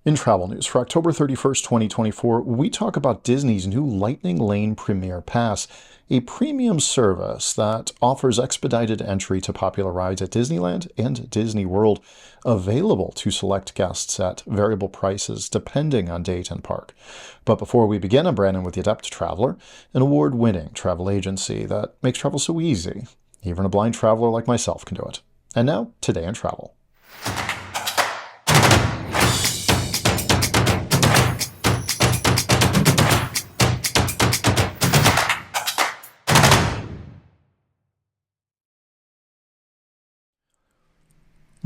In travel news for October 31st, 2024, we talk about Disney's new Lightning Lane Premier Pass, a premium service that offers expedited entry to popular rides at Disneyland and Disney World, available to select guests at variable prices depending on date and park. But before we begin, I'm Brandon with the Adept Traveler, an award-winning travel agency that makes travel so easy. Even a blind traveler like myself can do it. And now, Today in Travel.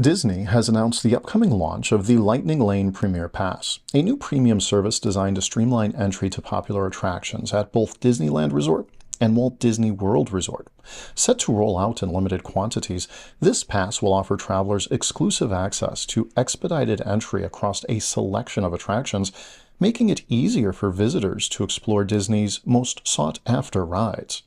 Disney has announced the upcoming launch of the Lightning Lane Premier Pass, a new premium service designed to streamline entry to popular attractions at both Disneyland Resort and Walt Disney World Resort. Set to roll out in limited quantities, this pass will offer travelers exclusive access to expedited entry across a selection of attractions, making it easier for visitors to explore Disney's most sought-after rides.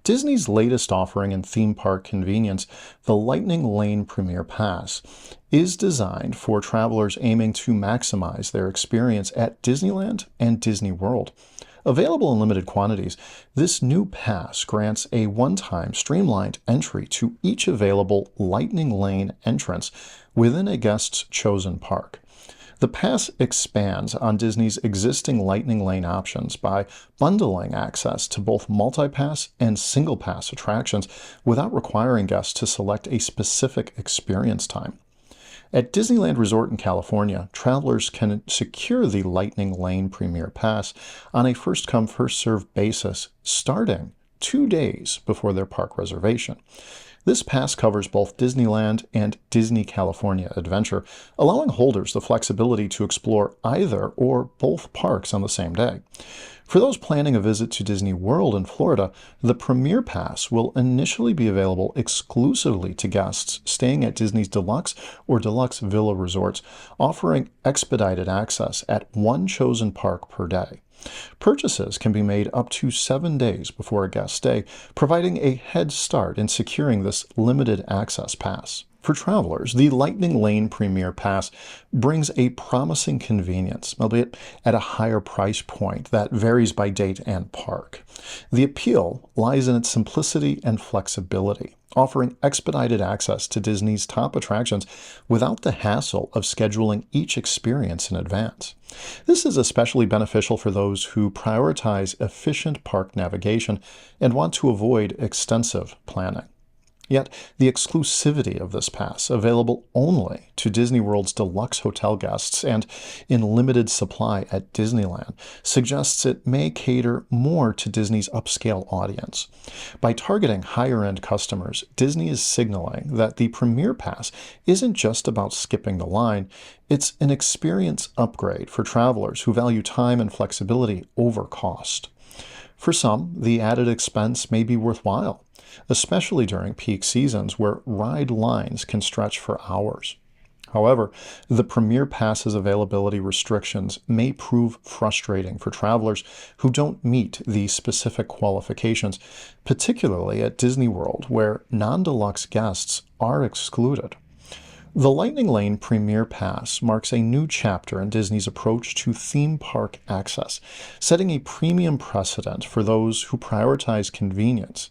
Disney's latest offering in theme park convenience, the Lightning Lane Premier Pass, is designed for travelers aiming to maximize their experience at Disneyland and Disney World. Available in limited quantities, this new pass grants a one-time streamlined entry to each available Lightning Lane entrance within a guest's chosen park. The pass expands on Disney's existing Lightning Lane options by bundling access to both multi-pass and single-pass attractions without requiring guests to select a specific experience time. At Disneyland Resort in California, travelers can secure the Lightning Lane Premier Pass on a first-come, first-served basis starting 2 days before their park reservation. This pass covers both Disneyland and Disney California Adventure, allowing holders the flexibility to explore either or both parks on the same day. For those planning a visit to Disney World in Florida, the Premier Pass will initially be available exclusively to guests staying at Disney's Deluxe or Deluxe Villa resorts, offering expedited access at one chosen park per day. Purchases can be made up to 7 days before a guest stay, providing a head start in securing this limited access pass. For travelers, the Lightning Lane Premier Pass brings a promising convenience, albeit at a higher price point that varies by date and park. The appeal lies in its simplicity and flexibility, offering expedited access to Disney's top attractions without the hassle of scheduling each experience in advance. This is especially beneficial for those who prioritize efficient park navigation and want to avoid extensive planning. Yet, the exclusivity of this pass, available only to Disney World's deluxe hotel guests and in limited supply at Disneyland, suggests it may cater more to Disney's upscale audience. By targeting higher-end customers, Disney is signaling that the Premier Pass isn't just about skipping the line, it's an experience upgrade for travelers who value time and flexibility over cost. For some, the added expense may be worthwhile, especially during peak seasons where ride lines can stretch for hours. However, the Premier Pass's availability restrictions may prove frustrating for travelers who don't meet these specific qualifications, particularly at Disney World, where non-deluxe guests are excluded. The Lightning Lane Premier Pass marks a new chapter in Disney's approach to theme park access, setting a premium precedent for those who prioritize convenience.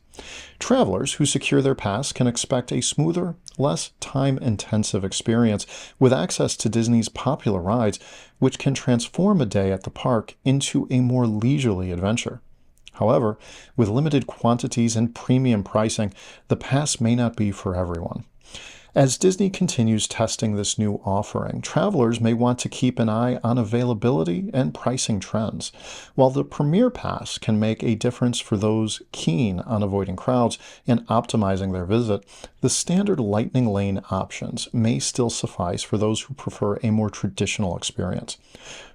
Travelers who secure their pass can expect a smoother, less time-intensive experience with access to Disney's popular rides, which can transform a day at the park into a more leisurely adventure. However, with limited quantities and premium pricing, the pass may not be for everyone. As Disney continues testing this new offering, travelers may want to keep an eye on availability and pricing trends. While the Premier Pass can make a difference for those keen on avoiding crowds and optimizing their visit, the standard Lightning Lane options may still suffice for those who prefer a more traditional experience.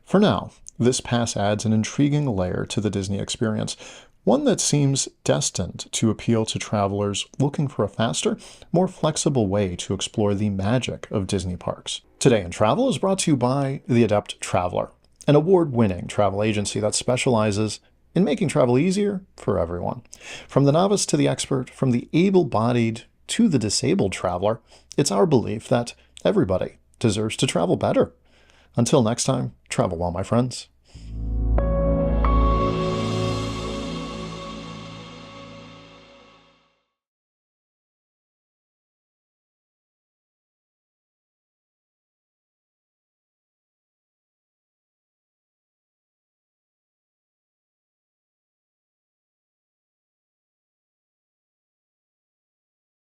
For now, this pass adds an intriguing layer to the Disney experience, one that seems destined to appeal to travelers looking for a faster, more flexible way to explore the magic of Disney parks. Today in Travel is brought to you by The Adept Traveler, an award-winning travel agency that specializes in making travel easier for everyone. From the novice to the expert, from the able-bodied to the disabled traveler, it's our belief that everybody deserves to travel better. Until next time, travel well, my friends.